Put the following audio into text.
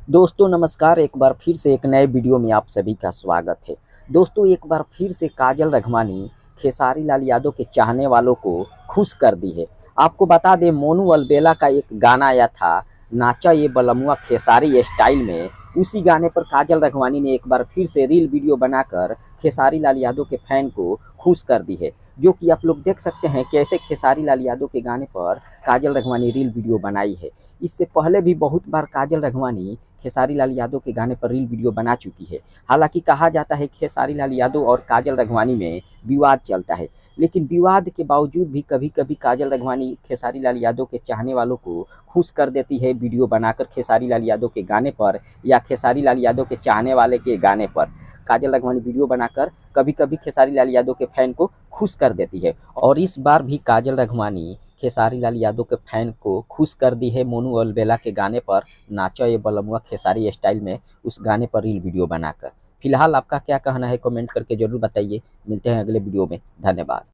दोस्तों नमस्कार। एक बार फिर से एक नए वीडियो में आप सभी का स्वागत है। दोस्तों एक बार फिर से काजल रघवानी खेसारी लाल यादव के चाहने वालों को खुश कर दी है। आपको बता दें, मोनू अलबेला का एक गाना आया था, नाचा ये बलमुआ खेसारी स्टाइल में। उसी गाने पर काजल रघवानी ने एक बार फिर से रील वीडियो बनाकर खेसारी लाल यादव के फैन को खुश कर दी है। जो कि आप लोग देख सकते हैं कैसे खेसारी लाल यादव के गाने पर काजल रघवानी रील वीडियो बनाई है। इससे पहले भी बहुत बार काजल रघवानी खेसारी लाल यादव के गाने पर रील वीडियो बना चुकी है। हालांकि कहा जाता है खेसारी लाल यादव और काजल रघवानी में विवाद चलता है, लेकिन विवाद के बावजूद भी कभी कभी काजल रघवानी खेसारी लाल यादव के चाहने वालों को खुश कर देती है वीडियो बनाकर खेसारी लाल यादव के गाने पर, या खेसारी लाल यादव के चाहने वाले के गाने पर काजल रघवानी वीडियो बनाकर कभी कभी खेसारी लाल यादव के फैन को खुश कर देती है। और इस बार भी काजल रघवानी खेसारी लाल यादव के फैन को खुश कर दी है मोनू अलबेला के गाने पर नाचो ये बलमुआ खेसारी स्टाइल में, उस गाने पर रील वीडियो बनाकर। फिलहाल आपका क्या कहना है कमेंट करके जरूर बताइए। मिलते हैं अगले वीडियो में। धन्यवाद।